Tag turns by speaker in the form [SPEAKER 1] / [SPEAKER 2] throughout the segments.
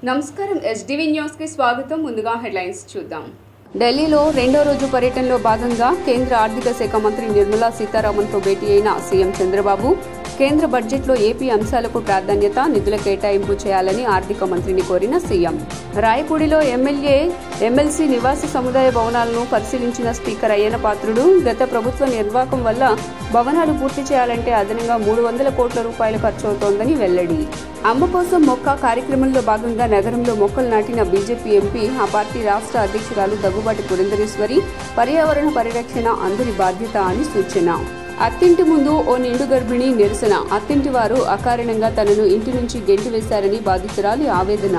[SPEAKER 1] నమస్కారం SDV news కి స్వాగతం. ముందుగా హెడ్లైన్స్ చూద్దాం. ఢిల్లీలో రెండో రోజు పర్యటనలో భాగంగా కేంద్ర ఆర్థిక శాఖ మంత్రి నిర్మలా సీతారామన్తో భేటీ అయిన సీఎం చంద్రబాబు కేంద్ర బడ్జెట్లో ఏపీ అంశాలకు ప్రాధాన్యత, నిధుల కేటాయింపు చేయాలని ఆర్థిక మంత్రిని కోరిన సీఎం. రాయపూడిలో ఎమ్మెల్యే, ఎమ్మెల్సీ నివాస సముదాయ భవనాలను పరిశీలించిన స్పీకర్ అయ్యన్న పాత్రుడు గత ప్రభుత్వ నిర్వాహకం వల్ల భవనాలు పూర్తి చేయాలంటే అదనంగా 300 కోట్ల రూపాయలు ఖర్చవుతోందని వెల్లడి. అమ్మ కోసం మొక్క కార్యక్రమంలో భాగంగా నగరంలో మొక్కలు నాటిన బీజేపీ ఎంపీ, ఆ పార్టీ రాష్ట్ర అధ్యక్షురాలు దగ్గుబాటి పురంధరేశ్వరి పర్యావరణ పరిరక్షణ అందరి బాధ్యత అని సూచన. అత్తింటి ముందు ఓ నిండు గర్భిణి నిరసన. అత్తింటి వారు అకారణంగా తనను ఇంటి నుంచి గెంటివేశారని బాధితురాలి ఆవేదన.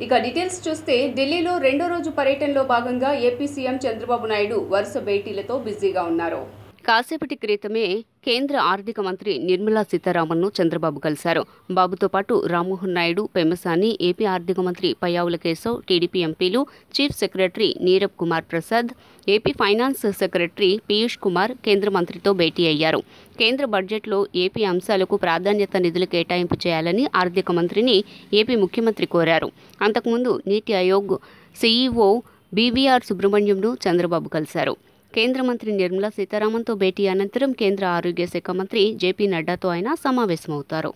[SPEAKER 1] ఇక డీటెయిల్స్ చూస్తే, ఢిల్లీలో రెండో రోజు పర్యటనలో భాగంగా ఏపీ సీఎం చంద్రబాబు నాయుడు వరుస భేటీలతో బిజీగా ఉన్నారు. కాసేపటి క్రితమే కేంద్ర ఆర్థిక మంత్రి నిర్మలా సీతారామన్ను చంద్రబాబు కలిశారు. బాబుతో పాటు రామ్మోహన్ నాయుడు, పెమ్మసాని, ఏపీ ఆర్థిక మంత్రి పయ్యావుల కేశవ్, టీడీపీ ఎంపీలు, chief secretary Neerabh Kumar Prasad, AP finance secretary Piyush Kumar కేంద్ర మంత్రితో భేటీ అయ్యారు. కేంద్ర బడ్జెట్లో ఏపీ అంశాలకు ప్రాధాన్యత, నిధులు కేటాయింపు చేయాలని ఆర్థిక మంత్రిని ఏపీ ముఖ్యమంత్రి కోరారు. అంతకుముందు నీతి ఆయోగ్ సీఈఓ బీవీఆర్ సుబ్రహ్మణ్యంను చంద్రబాబు కలిశారు. కేంద్ర మంత్రి నిర్మలా సీతారామన్తో భేటీ అనంతరం కేంద్ర ఆరోగ్య శాఖ మంత్రి జేపీ నడ్డాతో ఆయన సమావేశమవుతారు.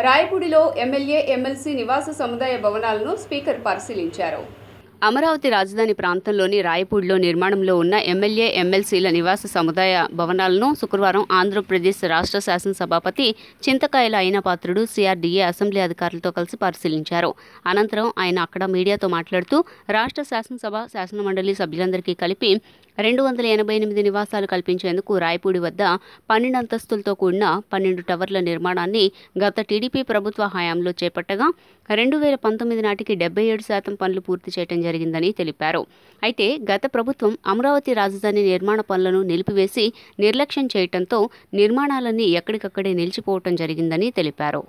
[SPEAKER 1] రాయపూడిలో ఎమ్మెల్యే, ఎమ్మెల్సీ నివాస సముదాయ భవనాలను స్పీకర్ పరిశీలించారు. అమరావతి రాజధాని ప్రాంతంలోని రాయపూడిలో నిర్మాణంలో ఉన్న ఎమ్మెల్యే, ఎమ్మెల్సీల నివాస సముదాయ భవనాలను శుక్రవారం ఆంధ్రప్రదేశ్ రాష్ట్ర శాసనసభాపతి చింతకాయల అయ్యన్న పాత్రుడు సిఆర్డీఏ అసెంబ్లీ అధికారులతో కలిసి పరిశీలించారు. అనంతరం ఆయన అక్కడ మీడియాతో మాట్లాడుతూ రాష్ట్ర శాసనసభ, శాసనమండలి సభ్యులందరికీ కలిపి 288 నివాసాలు కల్పించేందుకు రాయపూడి వద్ద 12 అంతస్తులతో కూడిన 12 టవర్ల నిర్మాణాన్ని గత టీడీపీ ప్రభుత్వ హయాంలో చేపట్టగా 2019 నాటికి 77% పనులు పూర్తి చేయడం జరిగిందని తెలిపారు. అయితే గత ప్రభుత్వం అమరావతి రాజధాని నిర్మాణ పనులను నిలిపివేసి నిర్లక్ష్యం చేయడంతో నిర్మాణాలన్నీ ఎక్కడికక్కడే నిలిచిపోవటం జరిగిందని తెలిపారు.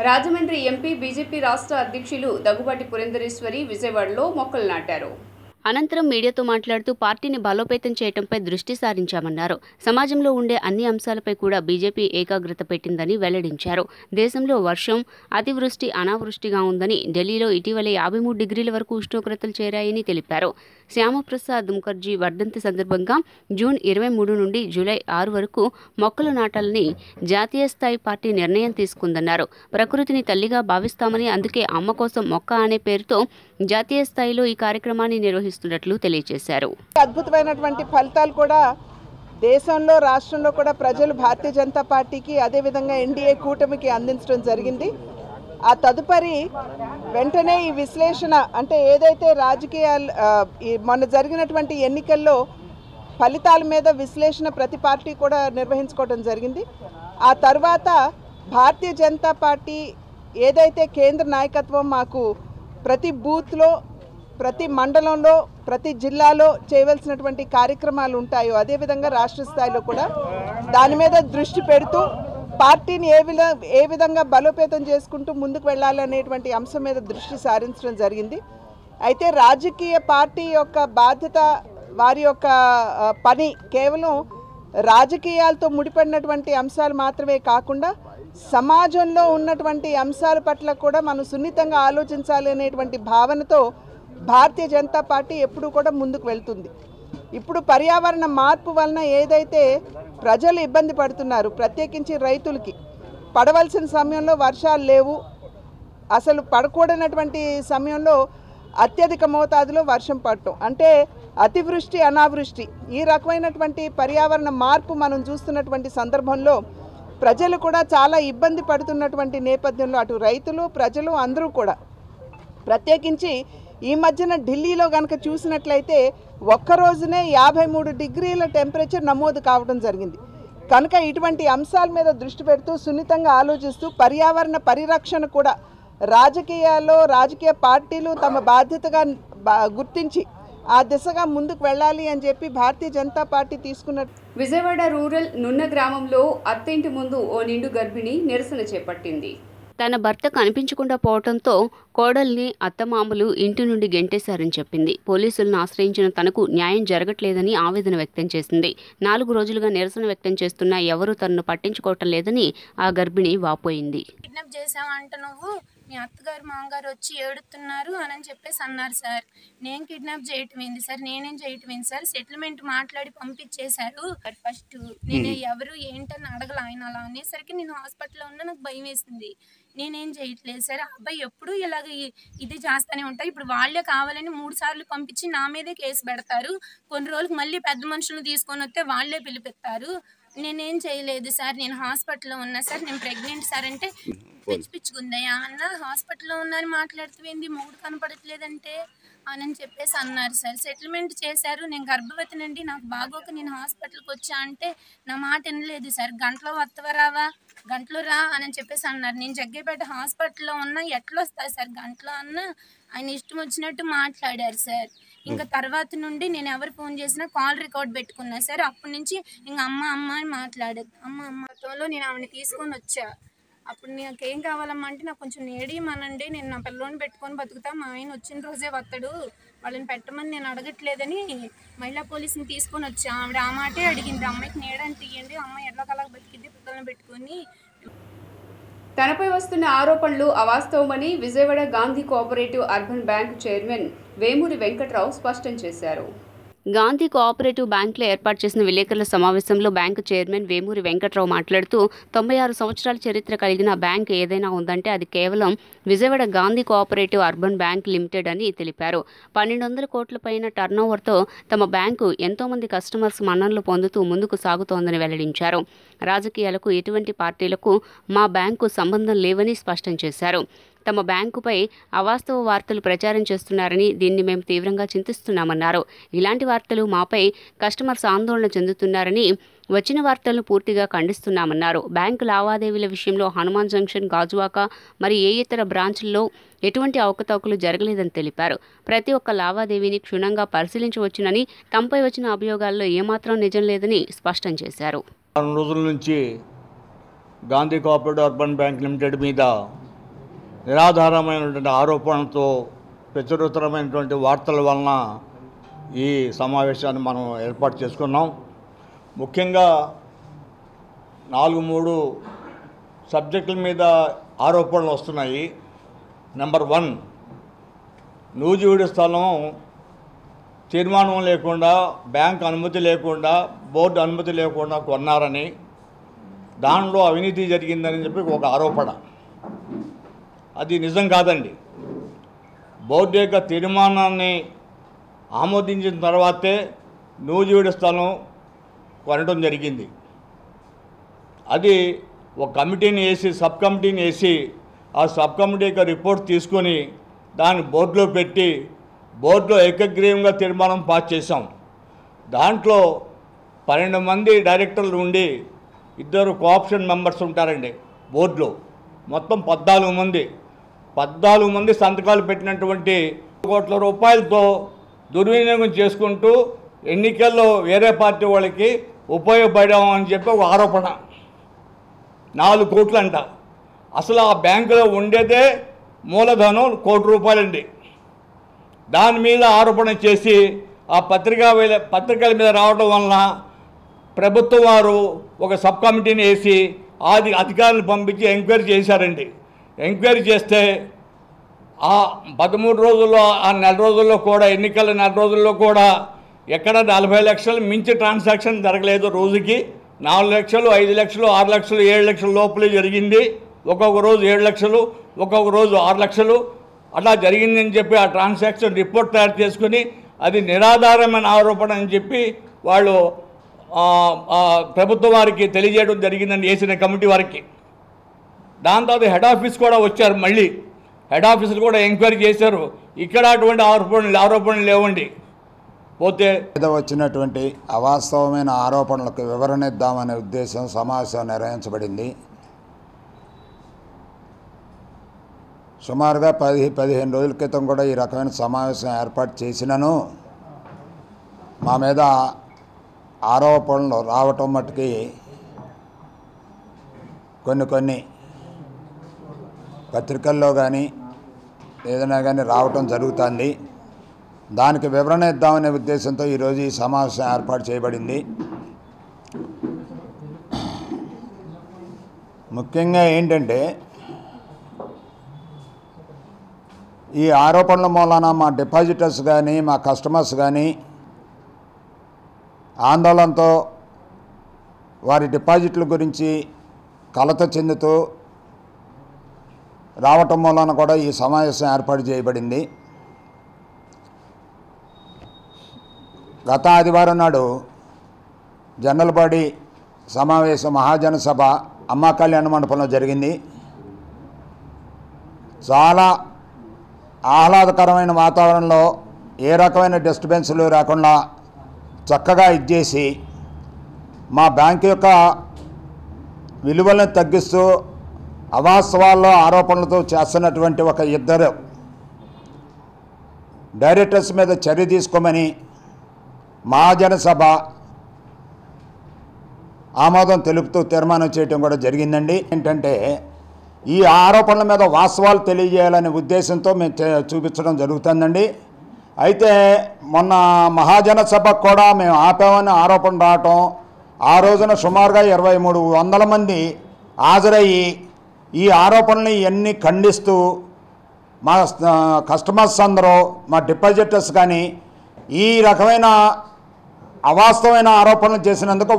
[SPEAKER 1] రాజమండ్రి ఎంపీ, బీజేపీ రాష్ట్ర అధ్యక్షులు దగ్గుబాటి పురంధరేశ్వరి విజయవాడలో మొక్కలు నాటారు. అనంతరం మీడియాతో మాట్లాడుతూ పార్టీని బలోపేతం చేయడంపై దృష్టి సారించామన్నారు. సమాజంలో ఉండే అన్ని అంశాలపై కూడా బీజేపీ ఏకాగ్రత పెట్టిందని వెల్లడించారు. దేశంలో వర్షం, అతివృష్టి, అనావృష్టిగా ఉందని, ఢిల్లీలో ఇటీవలే 53 డిగ్రీల వరకు ఉష్ణోగ్రతలు చేరాయని తెలిపారు. శ్యామప్రసాద్ ముఖర్జీ వర్ధంతి సందర్భంగా జూన్ 23 నుండి జూలై 6 వరకు మొక్కలు నాటాలని జాతీయ స్థాయి పార్టీ నిర్ణయం తీసుకుందన్నారు. ప్రకృతిని తల్లిగా భావిస్తామని, అందుకే అమ్మ కోసం మొక్క అనే పేరుతో జాతీయ స్థాయిలో ఈ కార్యక్రమాన్ని నిర్వహిస్తున్నట్లు తెలియజేశారు.
[SPEAKER 2] అద్భుతమైనటువంటి ఫలితాలు కూడా దేశంలో, రాష్ట్రంలో కూడా ప్రజలు భారతీయ జనతా పార్టీకి, అదేవిధంగా ఎన్డీఏ కూటమికి అందించడం జరిగింది. ఆ తదుపరి వెంటనే ఈ విశ్లేషణ, అంటే ఏదైతే రాజకీయాలు మొన్న జరిగినటువంటి ఎన్నికల్లో ఫలితాల మీద విశ్లేషణ ప్రతి పార్టీ కూడా నిర్వహించుకోవడం జరిగింది. ఆ తర్వాత భారతీయ జనతా పార్టీ ఏదైతే కేంద్ర నాయకత్వం మాకు ప్రతి బూత్లో, ప్రతి మండలంలో, ప్రతి జిల్లాలో చేయవలసినటువంటి కార్యక్రమాలు ఉంటాయో, అదేవిధంగా రాష్ట్ర స్థాయిలో కూడా దాని మీద దృష్టి పెడుతూ పార్టీని ఏ విధంగా బలోపేతం చేసుకుంటూ ముందుకు వెళ్ళాలి అనేటువంటి అంశం మీద దృష్టి సారించడం జరిగింది. అయితే రాజకీయ పార్టీ యొక్క బాధ్యత, వారి యొక్క పని కేవలం రాజకీయాలతో ముడిపడినటువంటి అంశాలు మాత్రమే కాకుండా సమాజంలో ఉన్నటువంటి అంశాల పట్ల కూడా మనం సున్నితంగా ఆలోచించాలి అనేటువంటి భావనతో భారతీయ జనతా పార్టీ ఎప్పుడూ కూడా ముందుకు వెళ్తుంది. ఇప్పుడు పర్యావరణ మార్పు వలన ఏదైతే ప్రజలు ఇబ్బంది పడుతున్నారు, ప్రత్యేకించి రైతులకి పడవలసిన సమయంలో వర్షాలు లేవు, అసలు పడకూడనటువంటి సమయంలో అత్యధిక మోతాదులో వర్షం పడటం, అంటే అతివృష్టి, అనావృష్టి, ఈ రకమైనటువంటి పర్యావరణ మార్పు మనం చూస్తున్నటువంటి సందర్భంలో ప్రజలు కూడా చాలా ఇబ్బంది పడుతున్నటువంటి నేపథ్యంలో అటు రైతులు ప్రజలు అందరూ కూడా ప్రత్యేకించి ఈ మధ్యన ఢిల్లీలో కనుక చూసినట్లయితే ఒక్కరోజునే 53 డిగ్రీల టెంపరేచర్ నమోదు కావడం జరిగింది. కనుక ఇటువంటి అంశాల మీద దృష్టి పెడుతూ సున్నితంగా ఆలోచిస్తూ పర్యావరణ పరిరక్షణ కూడా రాజకీయాల్లో రాజకీయ పార్టీలు తమ బాధ్యతగా గుర్తించి ఆ దిశగా ముందుకు వెళ్ళాలి అని చెప్పి భారతీయ జనతా పార్టీ తీసుకున్న.
[SPEAKER 1] విజయవాడ రూరల్ నున్న గ్రామంలో అత్తింటి ముందు ఓ నిండు గర్భిణి నిరసన చేపట్టింది. తన భర్త కనిపించకుండా పోవడంతో కోడల్ని అత్తమామలు ఇంటి నుండి గెంటేశారని చెప్పింది. పోలీసులను ఆశ్రయించిన తనకు న్యాయం జరగట్లేదని ఆవేదన వ్యక్తం చేసింది. 4 రోజులుగా నిరసన వ్యక్తం చేస్తున్నా ఎవరూ తనను పట్టించుకోవటం లేదని ఆ గర్భిణి వాపోయింది.
[SPEAKER 3] కిడ్నాప్ చేసావంట నువ్వు, మీ అత్తగారు మామగారు వచ్చి ఏడుతున్నారు అని చెప్పేసి అన్నారు సార్. నేను కిడ్నాప్ చేయటం ఏంది సార్, నేనేం చేయటం ఏంది సార్, సెటిల్మెంట్ మాట్లాడి పంపించేశారు. ఫస్ట్ నేను ఎవరు ఏంటని అడగల. ఆయన అలా అనేసరికి నేను హాస్పిటల్లో ఉన్నా, నాకు భయం వేసింది. నేనేం చేయట్లేదు సార్. అబ్బాయి ఎప్పుడు ఇలాగ ఇది చేస్తూనే ఉంటాయి. ఇప్పుడు వాళ్ళే కావాలని 3 సార్లు పంపించి నా మీదే కేసు పెడతారు. కొన్ని రోజులకు మళ్ళీ పెద్ద మనుషులను తీసుకొని వస్తే వాళ్ళే పిలిపిస్తారు. నేనేం చేయలేదు సార్, నేను హాస్పిటల్లో ఉన్నా సార్, నేను ప్రెగ్నెంట్ సార్ అంటే పిచ్చుకుందయ్యా అన్న, హాస్పిటల్లో ఉన్నారని మాట్లాడుతుంది, మూడు కనపడట్లేదంటే అని చెప్పేసి అన్నారు సార్. సెటిల్మెంట్ చేశారు. నేను గర్భవతినండి, నాకు బాగోక నేను హాస్పిటల్కి వచ్చా అంటే నా మాట వినలేదు సార్. గంటలో వత్తవా రావా, గంటలో రా అని చెప్పేసి అన్నారు. నేను జగ్గేపేట హాస్పిటల్లో ఉన్నా, ఎట్లా వస్తా సార్ గంటలో అన్న, ఆయన ఇష్టం వచ్చినట్టు మాట్లాడారు సార్. ఇంకా తర్వాత నుండి నేను ఎవరు ఫోన్ చేసినా కాల్ రికార్డ్ పెట్టుకున్నా సార్. అప్పటి నుంచి ఇంకా అమ్మ అమ్మ అని మాట్లాడేది. అమ్మతో నేను ఆమెను తీసుకొని వచ్చా. అప్పుడు నాకేం కావాలమ్మా అంటే, నాకు కొంచెం నేడియమనండి, నేను నా పిల్లోని పెట్టుకొని బతుకుతా, మా ఆయన వచ్చిన రోజే వస్తాడు, వాళ్ళని పెట్టమని నేను అడగట్లేదని మహిళా పోలీసుని తీసుకొని వచ్చా. ఆవిడ ఆ మాటే అడిగింది, అమ్మాయికి నీడని తీయండి, అమ్మాయి ఎట్లా బతికిద్ది పిల్లల్ని పెట్టుకొని.
[SPEAKER 1] తనపై వస్తున్న ఆరోపణలు అవాస్తవమని Vijayawada Gandhi cooperative urban bank chairman Vemuri Venkatrao స్పష్టం చేశారు. గాంధీ కోఆపరేటివ్ బ్యాంకులో ఏర్పాటు చేసిన విలేకరుల సమావేశంలో బ్యాంకు చైర్మన్ వేమూరి వెంకట్రావు మాట్లాడుతూ 96 సంవత్సరాల చరిత్ర కలిగిన బ్యాంకు ఏదైనా ఉందంటే అది కేవలం Vijayawada Gandhi cooperative urban bank limited అని తెలిపారు. 1200 కోట్ల పైన టర్నోవర్తో తమ బ్యాంకు ఎంతోమంది కస్టమర్స్ మన్ననలు పొందుతూ ముందుకు సాగుతోందని వెల్లడించారు. రాజకీయాలకు ఎటువంటి పార్టీలకు మా బ్యాంకు సంబంధం లేవని స్పష్టం చేశారు. తమ బ్యాంకుపై అవాస్తవ వార్తలు ప్రచారం చేస్తున్నారని, దీన్ని మేము తీవ్రంగా చింతిస్తున్నామన్నారు. ఇలాంటి వార్తలు మాపై కస్టమర్స్ ఆందోళన చెందుతున్నారని, వచ్చిన వార్తలను పూర్తిగా ఖండిస్తున్నామన్నారు. బ్యాంకు లావాదేవీల విషయంలో హనుమాన్ జంక్షన్, గాజువాక మరి ఏ ఇతర బ్రాంచ్ల్లో ఎటువంటి అవకతవకలు జరగలేదని తెలిపారు. ప్రతి ఒక్క లావాదేవీని క్షుణ్ణంగా పరిశీలించవచ్చునని, తమపై వచ్చిన అభియోగాల్లో ఏమాత్రం నిజం లేదని స్పష్టం చేశారు.
[SPEAKER 4] 4 రోజుల నుంచి Gandhi cooperative urban bank limited మీద నిరాధారమైనటువంటి ఆరోపణలతో ప్రచురితమైనటువంటి వార్తల వలన ఈ సమావేశాన్ని మనం ఏర్పాటు చేసుకున్నాం. ముఖ్యంగా 4-3 సబ్జెక్టుల మీద ఆరోపణలు వస్తున్నాయి. నెంబర్ 1, నూజివీడు స్థలం తీర్మానం లేకుండా, బ్యాంక్ అనుమతి లేకుండా, బోర్డు అనుమతి లేకుండా కొన్నారని, దానిలో అవినీతి జరిగిందని చెప్పి ఒక ఆరోపణ. అది నిజం కాదండి. బోర్డు యొక్క తీర్మానాన్ని ఆమోదించిన తర్వాతే నూజివీడు స్థలం కొనడం జరిగింది. అది ఒక కమిటీని వేసి, సబ్ కమిటీని వేసి, ఆ సబ్ కమిటీ యొక్క రిపోర్ట్ తీసుకొని దాన్ని బోర్డులో పెట్టి, బోర్డులో ఏకగ్రీవంగా తీర్మానం పాస్ చేశాం. దాంట్లో 12 మంది డైరెక్టర్లు ఉండి 2 కోఆప్షన్ మెంబర్స్ ఉంటారండి బోర్డులో. మొత్తం 14 మంది సంతకాలు పెట్టినటువంటి కోట్ల రూపాయలతో దుర్వినియోగం చేసుకుంటూ ఎన్నికల్లో వేరే పార్టీ వాళ్ళకి ఉపయోగపడామని చెప్పి ఒక ఆరోపణ. 4 కోట్లు అంట. అసలు ఆ బ్యాంకులో ఉండేదే మూలధనం 1 కోటి రూపాయలండి. దాని మీద ఆరోపణ చేసి ఆ పత్రికల మీద రావడం వలన ప్రభుత్వం వారు ఒక సబ్ కమిటీని వేసి అధికారులను పంపించి ఎంక్వైరీ చేశారండి. ఎంక్వైరీ చేస్తే ఆ 13 రోజుల్లో, ఆ నెల రోజుల్లో కూడా, ఎన్నికల నెల రోజుల్లో కూడా ఎక్కడ 40 లక్షలు మించి ట్రాన్సాక్షన్ జరగలేదు. రోజుకి 4 లక్షలు, 5 లక్షలు, 6 లక్షలు, 7 లక్షల లోపలే జరిగింది. ఒక్కొక్క రోజు 7 లక్షలు, ఒక్కొక్క రోజు 6 లక్షలు అట్లా జరిగిందని చెప్పి ఆ ట్రాన్సాక్షన్ రిపోర్ట్ తయారు చేసుకుని అది నిరాధారమైన ఆరోపణ అని చెప్పి వాళ్ళు ప్రభుత్వం వారికి తెలియజేయడం జరిగిందని వేసిన కమిటీ వారికి. దాని తర్వాత హెడ్ ఆఫీస్ కూడా వచ్చారు. మళ్ళీ హెడ్ ఆఫీసులు కూడా ఎంక్వైరీ చేశారు. ఇక్కడ అటువంటి ఆరోపణలు లేవండి. పోతే
[SPEAKER 5] ఏదో వచ్చినటువంటి అవాస్తవమైన ఆరోపణలకు వివరణ ఇద్దామనే ఉద్దేశం సమావేశం నిర్వహించబడింది. సుమారుగా 10-15 రోజుల క్రితం కూడా ఈ రకమైన సమావేశం ఏర్పాటు చేసినను మా మీద ఆరోపణలు రావటం మట్టుకి కొన్ని పత్రికల్లో కానీ ఏదైనా కానీ రావటం జరుగుతుంది. దానికి వివరణ ఇద్దామనే ఉద్దేశంతో ఈరోజు ఈ సమావేశం ఏర్పాటు చేయబడింది. ముఖ్యంగా ఏంటంటే ఈ ఆరోపణల మూలాన మా డిపాజిటర్స్ కానీ మా కస్టమర్స్ కానీ ఆందోళనతో వారి డిపాజిట్ల గురించి కలత చెందుతూ రావటం మూలాన కూడా ఈ సమావేశం ఏర్పాటు చేయబడింది. గత ఆదివారం నాడు జనరల్ బాడీ సమావేశం మహాజన సభ అమ్మా కళ్యాణ మండపంలో జరిగింది. చాలా ఆహ్లాదకరమైన వాతావరణంలో ఏ రకమైన డిస్టర్బెన్స్లు రాకుండా చక్కగా ఇచ్చేసి మా బ్యాంకు యొక్క విలువలను తగ్గిస్తూ అవాస్తవాల్లో ఆరోపణలతో చేస్తున్నటువంటి ఒక 2 డైరెక్టర్స్ మీద చర్య తీసుకోమని మహాజన సభ ఆమోదం తెలుపుతూ తీర్మానం చేయటం కూడా జరిగిందండి. ఏంటంటే ఈ ఆరోపణల మీద వాస్తవాలు తెలియజేయాలనే ఉద్దేశంతో మేము చూపించడం జరుగుతుందండి. అయితే మొన్న మహాజన సభకు కూడా మేము ఆపామని ఆరోపణ రావటం, ఆ రోజున సుమారుగా 2300 మంది హాజరయ్యి ఈ ఆరోపణల్ని ఇవన్నీ ఖండిస్తూ మా కస్టమర్స్ అందరూ మా డిపాజిటర్స్ కానీ ఈ రకమైన అవాస్తవమైన ఆరోపణలు చేసినందుకు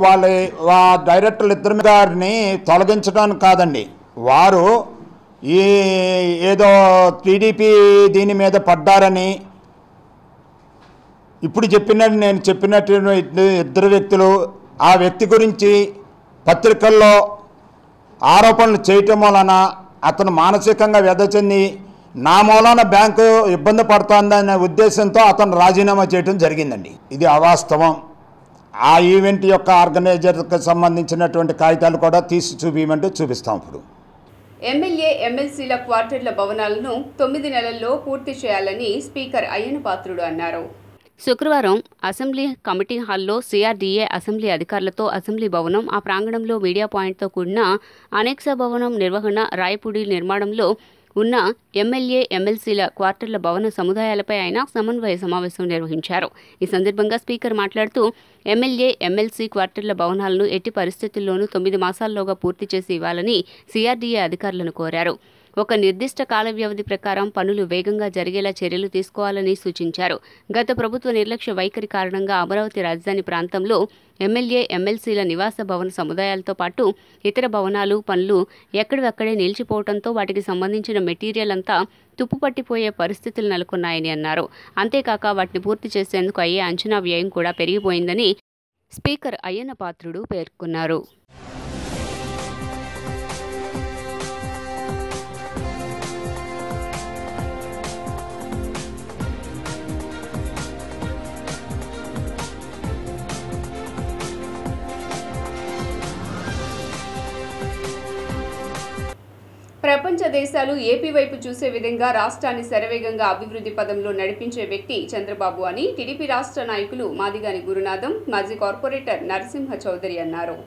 [SPEAKER 5] డైరెక్టర్లు 2 గారిని తొలగించడానికి కాదండి, వారు ఈ ఏదో టీడీపీ దీని మీద పడ్డారని ఇప్పుడు నేను చెప్పినట్టు 2 వ్యక్తులు ఆ వ్యక్తి గురించి పత్రికల్లో ఆరోపణలు చేయటం వలన అతను మానసికంగా వ్యధ చెంది నా మూలాన బ్యాంకు ఇబ్బంది పడుతుందనే ఉద్దేశంతో అతను రాజీనామా చేయడం జరిగిందండి. ఇది అవాస్తవం. ఆ ఈవెంట్ యొక్క ఆర్గనైజర్కి సంబంధించినటువంటి కాగితాలు కూడా తీసి చూపించమంటే చూపిస్తాం. ఇప్పుడు
[SPEAKER 1] ఎమ్మెల్యే ఎమ్మెల్సీల క్వార్టర్ల భవనాలను 9 నెలల్లో పూర్తి చేయాలని స్పీకర్ అయ్యన్న పాత్రుడు అన్నారు. శుక్రవారం అసెంబ్లీ కమిటీ హాల్లో సిఆర్డీఏ అసెంబ్లీ అధికారులతో అసెంబ్లీ భవనం, ఆ ప్రాంగణంలో మీడియా పాయింట్తో కూడిన అనెక్సా భవనం నిర్వహణ, రాయపూడి నిర్మాణంలో ఉన్న ఎమ్మెల్యే ఎమ్మెల్సీల క్వార్టర్ల భవన సముదాయాలపై ఆయన సమన్వయ సమావేశం నిర్వహించారు. ఈ సందర్భంగా స్పీకర్ మాట్లాడుతూ ఎమ్మెల్యే ఎమ్మెల్సీ క్వార్టర్ల భవనాలను ఎట్టి పరిస్థితుల్లోనూ 9 మాసాల్లోగా పూర్తి చేసి ఇవ్వాలని సిఆర్డీఏ అధికారులను కోరారు. ఒక నిర్దిష్ట కాల వ్యవధి ప్రకారం పనులు వేగంగా జరిగేలా చర్యలు తీసుకోవాలని సూచించారు. గత ప్రభుత్వ నిర్లక్ష్య వైఖరి కారణంగా అమరావతి రాజధాని ప్రాంతంలో ఎమ్మెల్యే ఎమ్మెల్సీల నివాస భవన సముదాయాలతో పాటు ఇతర భవనాలు పనులు ఎక్కడివక్కడే నిలిచిపోవడంతో వాటికి సంబంధించిన మెటీరియల్ అంతా తుప్పుపట్టిపోయే పరిస్థితులు నెలకొన్నాయని అన్నారు. అంతేకాక వాటిని పూర్తి చేసేందుకు అయ్యే అంచనా వ్యయం కూడా పెరిగిపోయిందని స్పీకర్ అయ్యన్న పాత్రుడు పేర్కొన్నారు. ప్రపంచ దేశాలు ఏపీ వైపు చూసే విధంగా రాష్ట్రాన్ని శరవేగంగా అభివృద్ధి పదంలో నడిపించే వ్యక్తి చంద్రబాబు అని టీడీపీ రాష్ట్ర నాయకులు మాదిగాని గురునాథం, మాజీ కార్పొరేటర్ నరసింహ చౌదరి అన్నారు.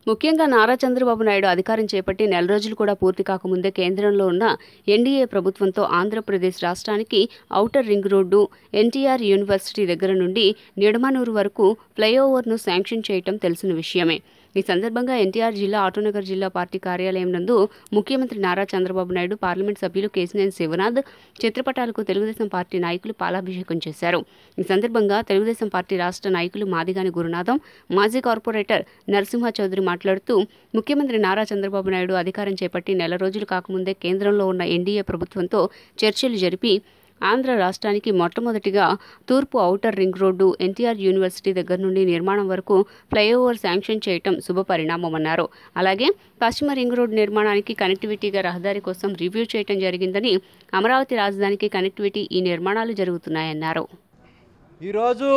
[SPEAKER 1] ముఖ్యంగా నారా చంద్రబాబు నాయుడు అధికారం చేపట్టి 4 రోజులు కూడా పూర్తి కాకముందే కేంద్రంలో ఉన్న ఎన్డీఏ ప్రభుత్వంతో ఆంధ్రప్రదేశ్ రాష్ట్రానికి outer ring road, NTR university దగ్గర నుండి నిడమనూరు వరకు ఫ్లైఓవర్ను శాంక్షన్ చేయటం తెలిసిన విషయమే. ఈ సందర్భంగా ఎన్టీఆర్ జిల్లా ఆటోనగర్ జిల్లా పార్టీ కార్యాలయం నందు ముఖ్యమంత్రి నారా చంద్రబాబు నాయుడు, పార్లమెంట్ సభ్యులు కేశినేని శివనాథ్ చిత్రపటాలకు తెలుగుదేశం పార్టీ నాయకులు పాలాభిషేకం చేశారు. ఈ సందర్భంగా తెలుగుదేశం పార్టీ రాష్ట్ర నాయకులు మాదిగాని గురునాథం, మాజీ కార్పొరేటర్ నరసింహ చౌదరి మాట్లాడుతూ ముఖ్యమంత్రి నారా చంద్రబాబు నాయుడు అధికారం చేపట్టి 4 రోజులు కాకముందే కేంద్రంలో ఉన్న ఎన్డీఏ ప్రభుత్వంతో చర్చలు జరిపి ఆంధ్ర రాష్ట్రానికి మొట్టమొదటిగా తూర్పు outer ring road NTR university దగ్గర నుండి నిర్మాణం వరకు ఫ్లైఓవర్ శాంక్షన్ చేయటం శుభపరిణామమన్నారు. అలాగే పశ్చిమ రింగ్ రోడ్డు నిర్మాణానికి కనెక్టివిటీగా రహదారి కోసం రివ్యూ చేయటం జరిగిందని, అమరావతి రాజధానికి కనెక్టివిటీ ఈ నిర్మాణాలు జరుగుతున్నాయన్నారు.
[SPEAKER 6] ఈరోజు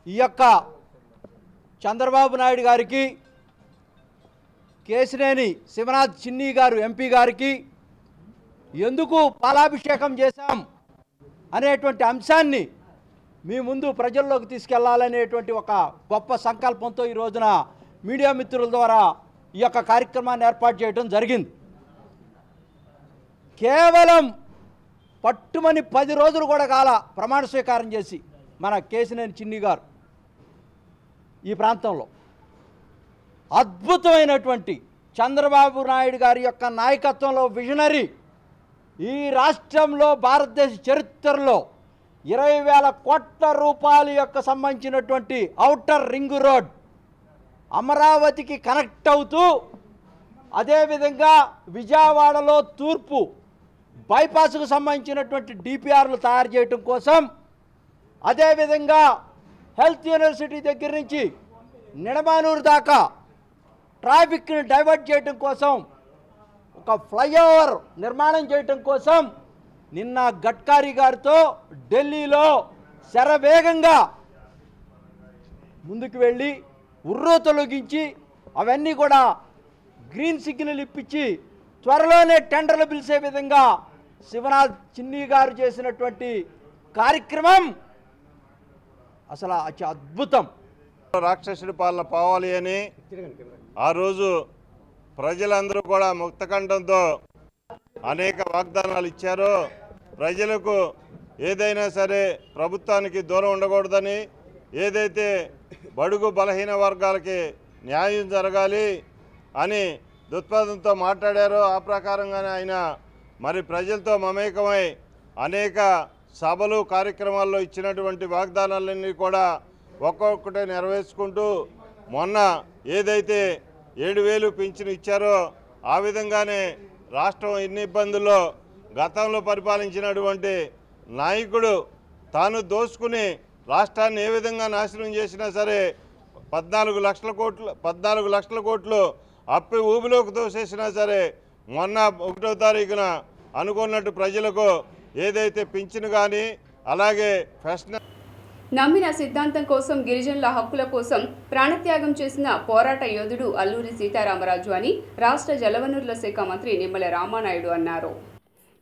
[SPEAKER 6] ఈ యొక్క చంద్రబాబు నాయుడు గారికి, కేశినేని శివనాథ్ చిన్ని గారు ఎంపీ గారికి ఎందుకు పాలాభిషేకం చేశాం అనేటువంటి అంశాన్ని మీ ముందు ప్రజల్లోకి తీసుకెళ్లాలనేటువంటి ఒక గొప్ప సంకల్పంతో ఈ రోజున మీడియా మిత్రుల ద్వారా ఈ యొక్క కార్యక్రమాన్ని ఏర్పాటు చేయడం జరిగింది. కేవలం పట్టుమని 10 రోజులు కూడా కాల ప్రమాణ స్వీకారం చేసి మన కేశినేని చిన్ని గారు ఈ ప్రాంతంలో అద్భుతమైనటువంటి చంద్రబాబు నాయుడు గారి యొక్క నాయకత్వంలో విజనరీ ఈ రాష్ట్రంలో భారతదేశ చరిత్రలో 20,000 కోట్ల రూపాయల యొక్క సంబంధించినటువంటి ఔటర్ రింగ్ రోడ్ అమరావతికి కనెక్ట్ అవుతూ, అదేవిధంగా విజయవాడలో తూర్పు బైపాస్కు సంబంధించినటువంటి డిపిఆర్లు తయారు చేయడం కోసం, అదేవిధంగా హెల్త్ యూనివర్సిటీ దగ్గర నుంచి నిడమానూరు దాకా ట్రాఫిక్ని డైవర్ట్ చేయడం కోసం, ఒక ఫ్లైఓవర్ నిర్మాణం చేయడం కోసం నిన్న గడ్కరీ గారితో ఢిల్లీలో శరవేగంగా ముందుకు వెళ్ళి ఉర్రూ తొలగించి అవన్నీ కూడా గ్రీన్ సిగ్నల్ ఇప్పించి త్వరలోనే టెండర్లు పిలిచే విధంగా శివనాథ్ చిన్ని గారు చేసినటువంటి కార్యక్రమం అసలు అద్భుతం.
[SPEAKER 7] రాక్షసుడి పాలన పోవాలి అని ఆ రోజు ప్రజలందరూ కూడా ముక్తకంఠంతో అనేక వాగ్దానాలు ఇచ్చారు. ప్రజలకు ఏదైనా సరే ప్రభుత్వానికి దూరం ఉండకూడదని, ఏదైతే బడుగు బలహీన వర్గాలకి న్యాయం జరగాలి అని దృక్పథంతో మాట్లాడారో ఆ ప్రకారంగానే ఆయన మరి ప్రజలతో మమేకమై అనేక సభలు కార్యక్రమాల్లో ఇచ్చినటువంటి వాగ్దానాలన్నీ కూడా ఒక్కొక్కటే నెరవేర్చుకుంటూ మొన్న ఏదైతే 7,000 పింఛను ఇచ్చారో ఆ విధంగానే రాష్ట్రం ఎన్ని ఇబ్బందుల్లో గతంలో పరిపాలించినటువంటి నాయకుడు తాను దోచుకుని రాష్ట్రాన్ని ఏ విధంగా నాశనం చేసినా సరే 14 లక్షల కోట్లు అప్పి ఊబిలోకి దోసేసినా సరే మొన్న 1వ తారీఖున అనుకున్నట్టు ప్రజలకు ఏదైతే పింఛను కానీ అలాగే ఫెస్ట్
[SPEAKER 1] నమ్మిన సిద్ధాంతం కోసం, గిరిజనుల హక్కుల కోసం ప్రాణత్యాగం చేసిన పోరాట యోధుడు అల్లూరి సీతారామరాజు అని రాష్ట్ర జలవనరుల శాఖ మంత్రి నిమ్మల రామానాయుడు అన్నారు.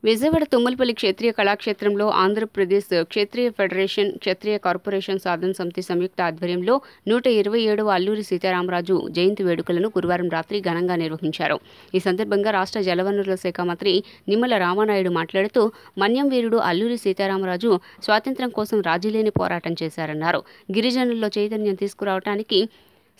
[SPEAKER 1] విజయవాడ తుమ్మలపల్లి క్షేత్రీయ కళాక్షేత్రంలో ఆంధ్రప్రదేశ్ క్షేత్రీయ ఫెడరేషన్, క్షేత్రీయ కార్పొరేషన్ సాధన సమితి సంయుక్త ఆధ్వర్యంలో 127వ అల్లూరి సీతారామరాజు జయంతి వేడుకలను గురువారం రాత్రి ఘనంగా నిర్వహించారు. ఈ సందర్భంగా రాష్ట్ర జలవనరుల శాఖ మంత్రి నిమ్మల రామానాయుడు మాట్లాడుతూ, మన్యం వీరుడు అల్లూరి సీతారామరాజు స్వాతంత్ర్యం కోసం రాజీలేని పోరాటం చేశారన్నారు. గిరిజనుల్లో చైతన్యం తీసుకురావడానికి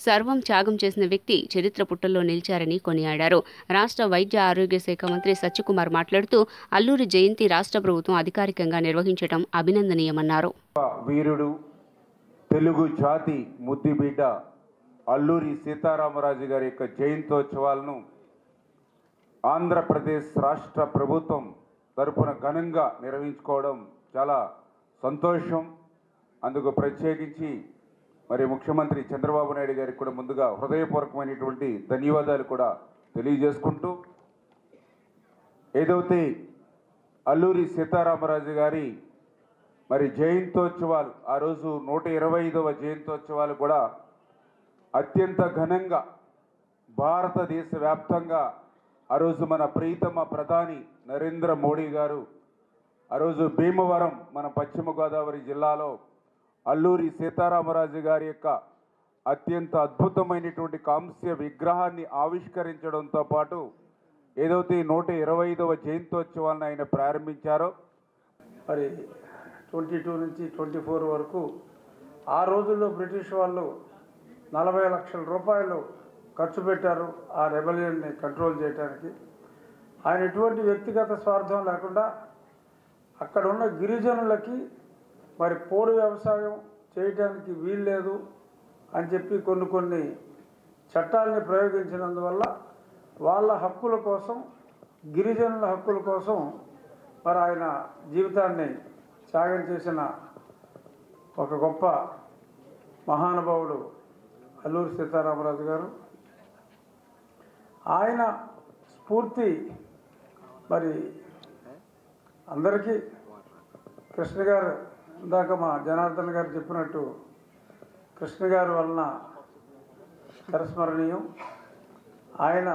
[SPEAKER 1] సర్వం త్యాగం చేసిన వ్యక్తి చరిత్ర పుటల్లో నిలిచారని కొనియాడారు. రాష్ట్ర వైద్య ఆరోగ్య శాఖ మంత్రి సత్యకుమార్ మాట్లాడుతూ, అల్లూరి జయంతి రాష్ట్ర ప్రభుత్వం అధికారికంగా నిర్వహించడం అభినందనీయమన్నారు.
[SPEAKER 8] వీరుడు, తెలుగు జాతి ముద్దుబిడ్డ అల్లూరి సీతారామరాజు గారి యొక్క జయంతోత్సవాలను ఆంధ్రప్రదేశ్ రాష్ట్ర ప్రభుత్వం తరపున ఘనంగా నిర్వహించుకోవడం చాలా సంతోషం. అందుకు ప్రత్యేకించి మరి ముఖ్యమంత్రి చంద్రబాబు నాయుడు గారికి కూడా ముందుగా హృదయపూర్వకమైనటువంటి ధన్యవాదాలు కూడా తెలియజేసుకుంటూ, ఏదైతే అల్లూరి సీతారామరాజు గారి మరి జయంతోత్సవాలు, ఆ రోజు 125వ జయంతోత్సవాలు కూడా అత్యంత ఘనంగా భారతదేశ వ్యాప్తంగా ఆ రోజు మన ప్రీతమ ప్రధాని నరేంద్ర మోడీ గారు ఆ రోజు భీమవరం మన పశ్చిమ గోదావరి జిల్లాలో అల్లూరి సీతారామరాజు గారి యొక్క అత్యంత అద్భుతమైనటువంటి కాంస్య విగ్రహాన్ని ఆవిష్కరించడంతో పాటు ఏదైతే 125వ జయంతోత్సవాలను ఆయన ప్రారంభించారో,
[SPEAKER 9] మరి 22 నుంచి 24 వరకు ఆ రోజుల్లో బ్రిటిష్ వాళ్ళు 40 లక్షల రూపాయలు ఖర్చు పెట్టారు ఆ రెబలియన్ని కంట్రోల్ చేయడానికి. ఆయన ఎటువంటి వ్యక్తిగత స్వార్థం లేకుండా అక్కడ ఉన్న గిరిజనులకి మరి పోడు వ్యవసాయం చేయడానికి వీల్లేదు అని చెప్పి కొన్ని చట్టాలని ప్రయోగించినందువల్ల వాళ్ళ హక్కుల కోసం, గిరిజనుల హక్కుల కోసం మరి ఆయన జీవితాన్ని త్యాగం చేసిన ఒక గొప్ప మహానుభావుడు అల్లూరి సీతారామరాజు గారు. ఆయన స్ఫూర్తి మరి అందరికీ కృష్ణ గారు ఇందాక మా జనార్దన్ గారు చెప్పినట్టు కృష్ణ గారి వలన చిరస్మరణీయం. ఆయన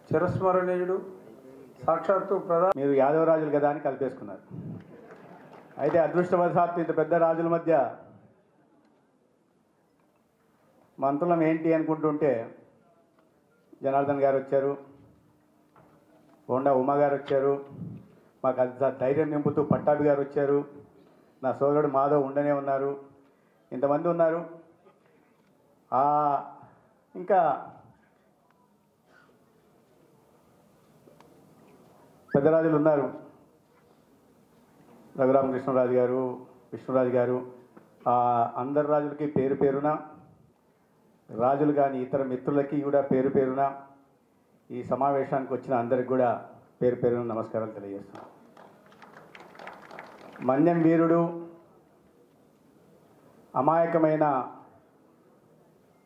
[SPEAKER 9] చిరస్మరణీయుడు. సాక్షాత్తు
[SPEAKER 10] మీరు యాదవరాజులు కదా అని కలిపేసుకున్నారు. అయితే అదృష్టవశాత్తు ఇంత పెద్ద రాజుల మధ్య మంత్రులం ఏంటి అనుకుంటుంటే జనార్దన్ గారు వచ్చారు, హోండా ఉమా గారు వచ్చారు, మాకు అంత ధైర్యం నింపుతూ పట్టాభి గారు వచ్చారు, నా సోదరుడు మాధవ్ ఉండనే ఉన్నారు, ఇంతమంది ఉన్నారు. ఇంకా పెద్దరాజులు ఉన్నారు, రఘురామకృష్ణరాజు గారు, విష్ణురాజు గారు. అందరు రాజులకి పేరు పేరున, రాజులు కానీ ఇతర మిత్రులకి కూడా పేరు పేరున, ఈ సమావేశానికి వచ్చిన అందరికి కూడా పేరు పేరున నమస్కారాలు తెలియజేస్తున్నాను. మన్యం వీరుడు, అమాయకమైన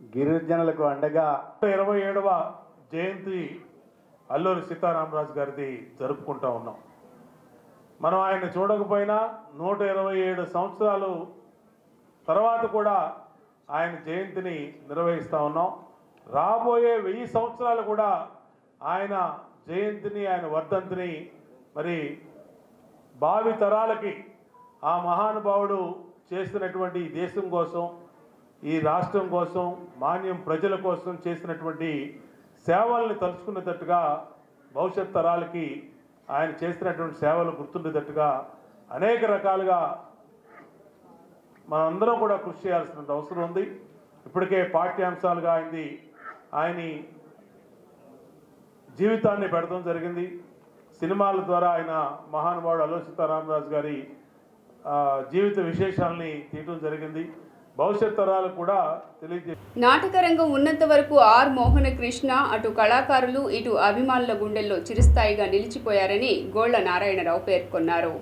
[SPEAKER 10] గిరిజనులకు అండగా
[SPEAKER 11] 27వ జయంతి అల్లూరి సీతారామరాజు గారిది జరుపుకుంటా ఉన్నాం. మనం ఆయన చూడకపోయినా 127 సంవత్సరాలు తర్వాత కూడా ఆయన జయంతిని నిర్వహిస్తూ ఉన్నాం. రాబోయే 1000 సంవత్సరాలు కూడా ఆయన జయంతిని, ఆయన వర్ధంతిని మరి భావి తరాలకి ఆ మహానుభావుడు చేసినటువంటి ఈ దేశం కోసం, ఈ రాష్ట్రం కోసం, మాన్యం ప్రజల కోసం చేసినటువంటి సేవల్ని తలుచుకునేటట్టుగా, భవిష్యత్ తరాలకి ఆయన చేసినటువంటి సేవలు గుర్తుండేటట్టుగా అనేక రకాలుగా మనందరం కూడా కృషి చేయాల్సిన అవసరం ఉంది. ఇప్పటికే పాఠ్యాంశాలుగా ఆయన జీవితాన్ని పెడతాం జరిగింది. సినిమాల ద్వారా ఆయన మహానుభావుడు అల్లూరి సీతారామరాజు గారి జీవిత విశేషాలని తీయటం జరిగింది. భవిష్యత్ తరాలు కూడా
[SPEAKER 1] నాటక రంగం ఉన్నంత వరకు ఆర్ మోహన కృష్ణ అటు కళాకారులు ఇటు అభిమానుల గుండెల్లో చిరస్థాయిగా నిలిచిపోయారని గోళ్ల నారాయణరావు పేర్కొన్నారు.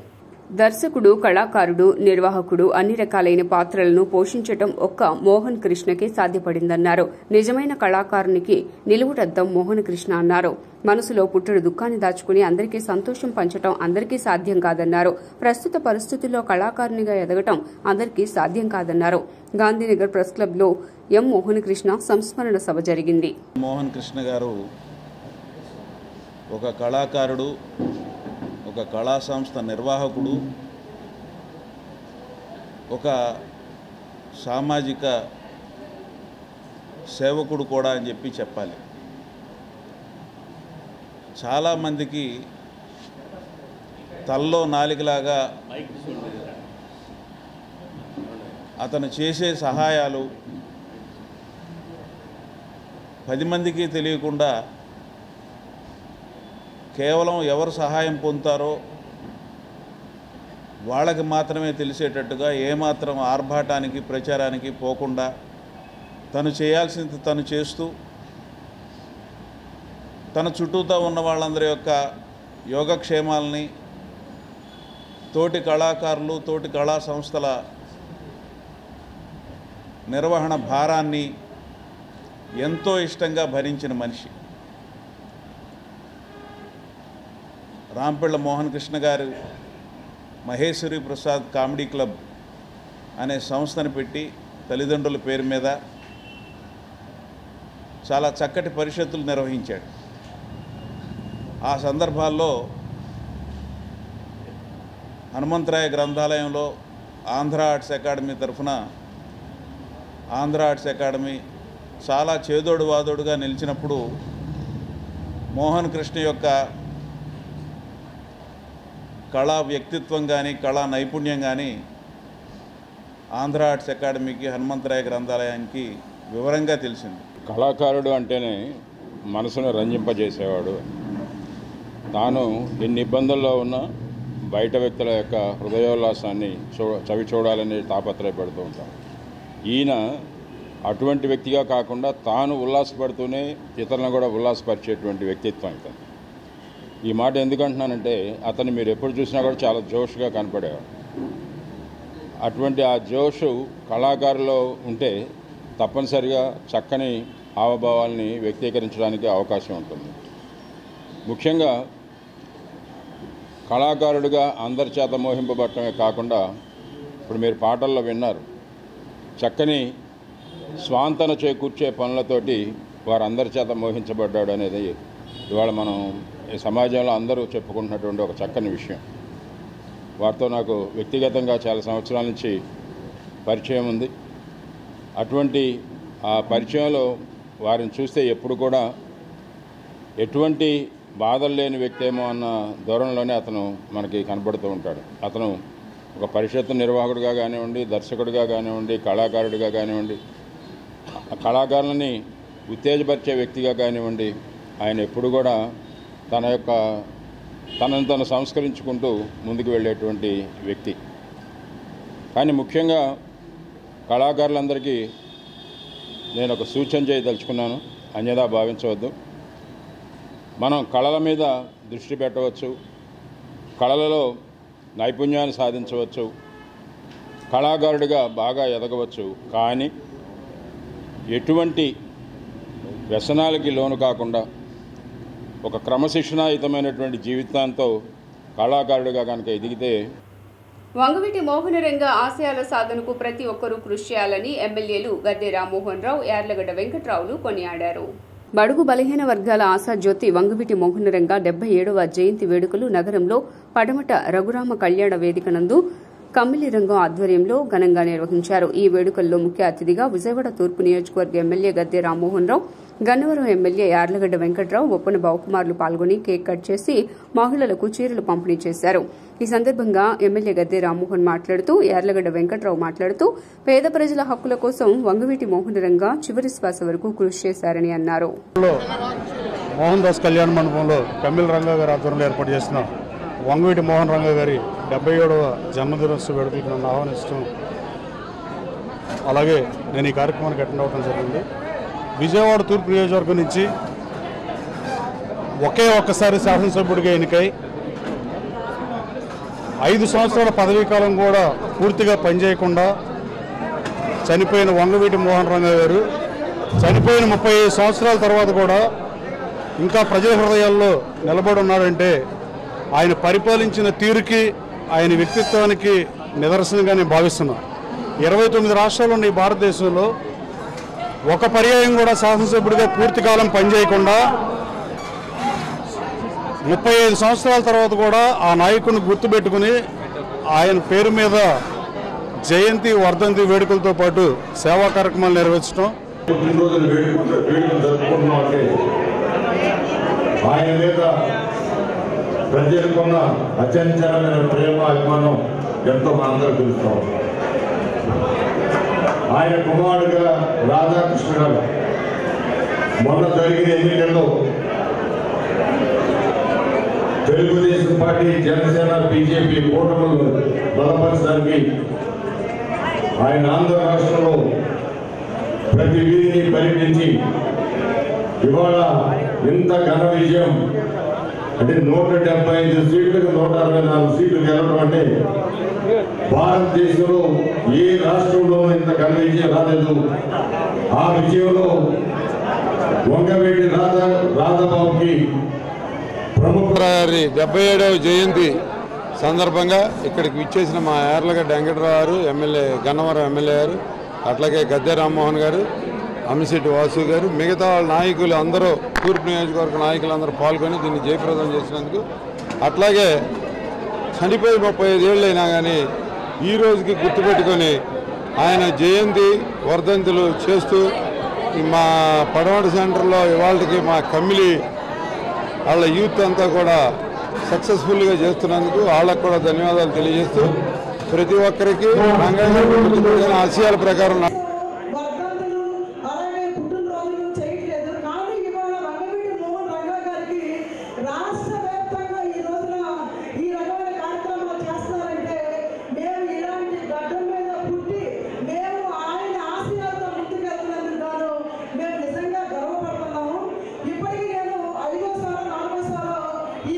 [SPEAKER 1] దర్శకుడు, కళాకారుడు, నిర్వాహకుడు అన్ని రకాలైన పాత్రలను పోషించటం ఒక్క మోహన్ కృష్ణకే సాధ్యపడిందన్నారు. నిజమైన కళాకారునికి నిలువుటద్దం మోహన్ కృష్ణ అన్నారు. మనసులో పుట్టడు దుఃఖాన్ని దాచుకుని అందరికీ సంతోషం పంచటం అందరికీ సాధ్యం కాదన్నారు. ప్రస్తుత పరిస్థితుల్లో కళాకారునిగా ఎదగటం అందరికీ సాధ్యం కాదన్నారు. గాంధీనగర్ ప్రెస్ క్లబ్ లో ఎం మోహన్ కృష్ణ సంస్మరణ సభ జరిగింది.
[SPEAKER 12] మోహన్ కృష్ణ గారు ఒక కళాకారుడు, ఒక కళా సంస్థ నిర్వాహకుడు, ఒక సామాజిక సేవకుడు కూడా అని చెప్పాలి. చాలామందికి తల్లో నాలికలాగా అతను చేసే సహాయాలు 10 మందికి తెలియకుండా కేవలం ఎవరు సహాయం పొందుతారో వాళ్ళకి మాత్రమే తెలిసేటట్టుగా ఏమాత్రం ఆర్భాటానికి ప్రచారానికి పోకుండా తను చేయాల్సింది తను చేస్తూ తన చుట్టూతో ఉన్న వాళ్ళందరి యొక్క యోగక్షేమాలని, తోటి కళాకారులు, తోటి కళా సంస్థల నిర్వహణ భారాన్ని ఎంతో ఇష్టంగా భరించిన మనిషి. రాంపళ్ళ మోహన్ కృష్ణ గారు మహేశ్వరి ప్రసాద్ కామెడీ క్లబ్ అనే సంస్థను పెట్టి తల్లిదండ్రుల పేరు మీద చాలా చక్కటి పరిషత్తులు నిర్వహించాడు. ఆ సందర్భాల్లో హనుమంతరాయ గ్రంథాలయంలో ఆంధ్ర ఆర్ట్స్ అకాడమీ తరఫున ఆంధ్ర ఆర్ట్స్ అకాడమీ చాలా చేదోడు వాదోడుగా నిలిచినప్పుడు మోహన్ కృష్ణ యొక్క కళా వ్యక్తిత్వం కానీ, కళా నైపుణ్యం కానీ ఆంధ్ర ఆర్ట్స్ అకాడమీకి, హనుమంతరాయ గ్రంథాలయానికి వివరంగా తెలిసింది.
[SPEAKER 13] కళాకారుడు అంటేనే మనసును రంజింపజేసేవాడు. తాను ఎన్ని ఇబ్బందుల్లో ఉన్నా బయట వ్యక్తుల యొక్క హృదయోల్లాసాన్ని చవి చూడాలని తాపత్రయపడుతూ ఉంటాడు. ఈయన అటువంటి వ్యక్తిగా కాకుండా తాను ఉల్లాసపడుతూనే ఇతరులను కూడా ఉల్లాసపరిచేటువంటి వ్యక్తిత్వం ఇతను. ఈ మాట ఎందుకు అంటున్నానంటే అతన్ని మీరు ఎప్పుడు చూసినా కూడా చాలా జోష్గా కనపడేవాడు. అటువంటి ఆ జోషు కళాకారులో ఉంటే తప్పనిసరిగా చక్కని హావభావాల్ని వ్యక్తీకరించడానికి అవకాశం ఉంటుంది. ముఖ్యంగా కళాకారుడిగా అందరి చేత మోహింపబడటమే కాకుండా ఇప్పుడు మీరు పాటల్లో విన్నారు, చక్కని స్వాంతన చేకూర్చే పనులతోటి వారందరి చేత మోహించబడ్డాడు అనేది ఇవాళ మనం ఈ సమాజంలో అందరూ చెప్పుకుంటున్నటువంటి ఒక చక్కని విషయం. వారితో నాకు వ్యక్తిగతంగా చాలా సంవత్సరాల నుంచి పరిచయం ఉంది. అటువంటి ఆ పరిచయంలో వారిని చూస్తే ఎప్పుడు కూడా ఎటువంటి బాధలు లేని వ్యక్తి ఏమో అన్న ధోరణిలోనే అతను మనకి కనబడుతూ ఉంటాడు. అతను ఒక పరిషత్తు నిర్వాహకుడిగా కానివ్వండి, దర్శకుడిగా కానివ్వండి, కళాకారుడిగా కానివ్వండి, కళాకారులని ఉత్తేజపరిచే వ్యక్తిగా కానివ్వండి, ఆయన ఎప్పుడు కూడా తనను తను సంస్కరించుకుంటూ ముందుకు వెళ్ళేటువంటి వ్యక్తి. కానీ ముఖ్యంగా కళాకారులందరికీ నేను ఒక సూచన చేయదలుచుకున్నాను, అన్యదా భావించవద్దు. మనం కళల మీద దృష్టి పెట్టవచ్చు, కళలలో నైపుణ్యాన్ని సాధించవచ్చు, కళాకారుడిగా బాగా ఎదగవచ్చు. కానీ ఎటువంటి వ్యసనాలకి లోను కాకుండా ఒక క్రమశిక్షణాయుతమైనటువంటి జీవితంతో కళాకారుడిగా కనుక ఎదిగితే
[SPEAKER 1] వంగవీటి మోహనరంగ ఆశయాల సాధనకు ప్రతి ఒక్కరూ కృషి చేయాలని ఎమ్మెల్యేలు గద్దె రామ్మోహన్ రావు, యార్లగడ్డ వెంకట్రావులు కొనియాడారు. బడుగు బలహీన వర్గాల ఆశాజ్యోతి వంగవీటి మోహనరంగ 77వ జయంతి వేడుకలు నగరంలో పడమట రఘురామ కళ్యాణ వేదిక నందు కమ్మిలి రంగం ఆధ్వర్యంలో ఘనంగా నిర్వహించారు. ఈ వేడుకల్లో ముఖ్య అతిథిగా విజయవాడ తూర్పు నియోజకవర్గ ఎమ్మెల్యే గద్దె రామ్మోహన్ రావు, గన్నవరం ఎమ్మెల్యే యార్లగడ్డ వెంకట్రావు, బొప్పన బావకుమార్లు పాల్గొని కేక్ కట్ చేసి మహిళలకు చీరలు పంపిణీ చేశారు. ఈ సందర్భంగా ఎమ్మెల్యే గద్దె రామ్మోహన్ మాట్లాడుతూ, యార్లగడ్డ వెంకట్రావు మాట్లాడుతూ పేద ప్రజల హక్కుల కోసం వంగవీటి మోహనరంగ చివరి శ్వాస వరకు కృషి చేశారని అన్నారు.
[SPEAKER 14] మోహన్ దాస్ కళ్యాణ మండపంలో కమ్మిలి రంగ గారి ఆధ్వర్యంలో ఏర్పాటు చేసిన వంగవీటి మోహన్ రంగ గారి 77వ జన్మదినోత్సవ వేడుకలకు నన్ను ఆహ్వానిస్తూ, అలాగే నేను ఈ కార్యక్రమానికి అటెండ్ అవ్వడం జరిగింది. విజయవాడ తూర్పు నియోజకవర్గం నుంచి ఒక్కసారి శాసనసభ్యుడిగా ఎన్నికై 5 సంవత్సరాల పదవీకాలం కూడా పూర్తిగా పనిచేయకుండా చనిపోయిన వంగవీటి మోహన్ రంగ గారు చనిపోయిన 35 సంవత్సరాల తర్వాత కూడా ఇంకా ప్రజల హృదయాల్లో నిలబడి ఉన్నాడంటే ఆయన పరిపాలించిన తీరుకి, ఆయన వ్యక్తిత్వానికి నిదర్శనంగా నేను భావిస్తున్నాను. 29 రాష్ట్రాలు ఉన్న ఈ భారతదేశంలో ఒక పర్యాయం కూడా శాసనసభ్యుడిగా పూర్తికాలం పనిచేయకుండా 35 సంవత్సరాల తర్వాత కూడా ఆ నాయకుడిని గుర్తుపెట్టుకుని ఆయన పేరు మీద జయంతి, వర్ధంతి వేడుకలతో పాటు సేవా కార్యక్రమాలు నిర్వహించడం,
[SPEAKER 15] ఆయన మీద ప్రజలకున్న అచంచలమైన ప్రేమ, అభిమానం ఎంతో మనందరూ తెలుస్తాం. ఆయన కుమారుడుగా రాధాకృష్ణ గారు మొన్న జరిగిన ఎన్నికల్లో తెలుగుదేశం పార్టీ, జనసేన, బీజేపీ కూటములు బలపరచడానికి ఆయన ఆంధ్ర రాష్ట్రంలో ప్రతి వీధిని పర్యటించి ఇవాళ ఇంత ఘన విజయం అంటే 175 సీట్లకు 164 సీట్లు గెలవడం అంటే భారతదేశంలో ఏ రాష్ట్రంలో ఇంత ఘన విజయం రాలేదు. ఆ విజయంలో వంగవీటి రాధాబాబుకి ప్రముఖ
[SPEAKER 16] 77వ జయంతి సందర్భంగా ఇక్కడికి విచ్చేసిన మా యార్లగడ్డ వెంకటరావు గారు, ఎమ్మెల్యే గన్నవరం ఎమ్మెల్యే గారు, అట్లాగే గద్దె రామ్మోహన్ గారు, అమ్మిశెట్టి వాసు గారు, మిగతా నాయకులు అందరూ, తూర్పు నియోజకవర్గ నాయకులందరూ పాల్గొని దీన్ని జయప్రదం చేసినందుకు, అట్లాగే చనిపోయి 35 ఏళ్ళు అయినా కానీ ఈ రోజుకి గుర్తుపెట్టుకొని ఆయన జయంతి వర్ధంతులు చేస్తూ మా పడమట సెంటర్లో ఇవాళకి మా కమ్మిలి వాళ్ళ యూత్ అంతా కూడా సక్సెస్ఫుల్గా చేస్తున్నందుకు వాళ్ళకు కూడా ధన్యవాదాలు తెలియజేస్తూ, ప్రతి ఒక్కరికి రంగయ్య ఆశయాల ప్రకారం
[SPEAKER 17] ఈ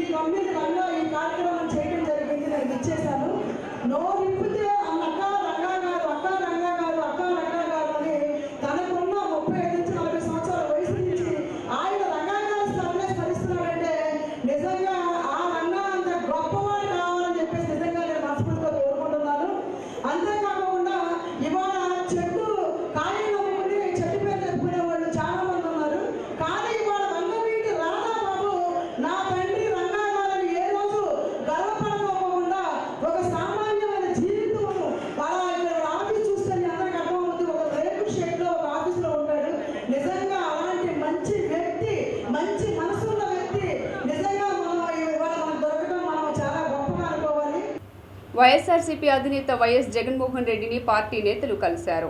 [SPEAKER 1] వైఎస్ఆర్సీపీ అధినేత వైఎస్ జగన్మోహన్ రెడ్డిని పార్టీ నేతలు కలిశారు.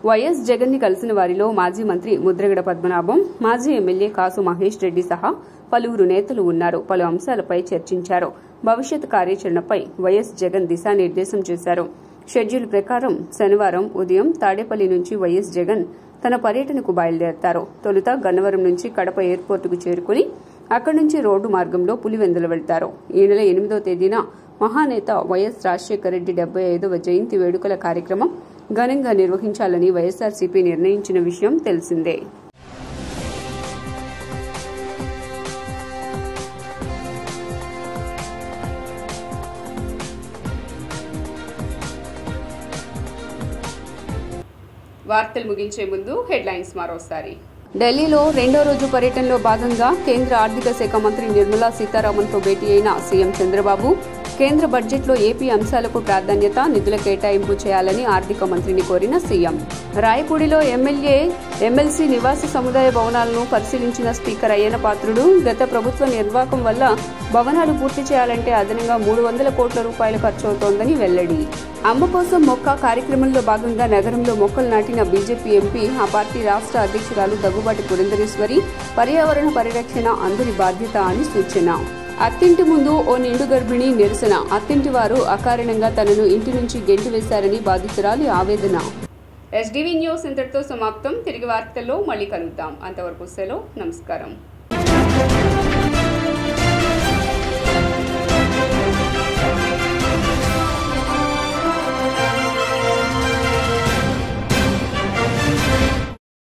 [SPEAKER 1] వైఎస్ జగన్ ని కలిసిన వారిలో మాజీ మంత్రి ముద్రగడ పద్మనాభం, మాజీ ఎమ్మెల్యే కాసు మహేష్ రెడ్డి సహా పలువురు నేతలు ఉన్నారు. పలు అంశాలపై చర్చించారు. భవిష్యత్ కార్యాచరణపై వైఎస్ జగన్ దిశానిర్దేశం చేశారు. షెడ్యూల్ ప్రకారం శనివారం ఉదయం తాడేపల్లి నుంచి వైఎస్ జగన్ తన పర్యటనకు బయలుదేరతారు. తొలుత గన్నవరం నుంచి కడప ఎయిర్పోర్టుకు చేరుకుని అక్కడి నుంచి రోడ్డు మార్గంలో పులివెందులు వెళ్తారు. ఈ నెల 8వ తేదీన మహానేత వైఎస్ రాజశేఖర రెడ్డి 75వ జయంతి వేడుకల కార్యక్రమం ఘనంగా నిర్వహించాలని వైఎస్ఆర్సీపీ నిర్ణయించిన విషయం తెలిసిందే. వార్తలు ముగించే ముందు హెడ్లైన్స్ మరోసారి. ఢిల్లీలో రెండో రోజు పర్యటనలో భాగంగా కేంద్ర ఆర్థిక శాఖ మంత్రి నిర్మలా సీతారామన్తో భేటీ అయిన సీఎం చంద్రబాబు, కేంద్ర బడ్జెట్లో ఏపీ అంశాలకు ప్రాధాన్యత, నిధుల కేటాయింపు చేయాలని ఆర్థిక మంత్రిని కోరిన సీఎం. రాయపూడిలో ఎమ్మెల్సీ నివాస సముదాయ భవనాలను పరిశీలించిన స్పీకర్ అయ్యన్న పాత్రుడు, గత ప్రభుత్వ నిర్వాహకం వల్ల భవనాలు పూర్తి చేయాలంటే అదనంగా 300 కోట్ల రూపాయలు ఖర్చవుతోందని వెల్లడి. అమ్మ కోసం మొక్క కార్యక్రమంలో భాగంగా నగరంలో మొక్కలు నాటిన బీజేపీ ఎంపీ, ఆ పార్టీ రాష్ట్ర అధ్యక్షురాలు దగ్గుబాటి పురంధరేశ్వరి, పర్యావరణ పరిరక్షణ అందరి బాధ్యత అని సూచన. అత్తింటి ముందు ఓ నిండు గర్భిణి నిరసన, అత్తింటి వారు అకారణంగా తనను ఇంటి నుంచి గెంటివేశారని బాధితురాలి ఆవేదన. ఎస్డీవీ న్యూస్ ఇంతటితో సమాప్తం. తిరిగి వార్తల్లో మళ్ళీ కలుద్దాం. అంతవరకు సెలవు. నమస్కారం.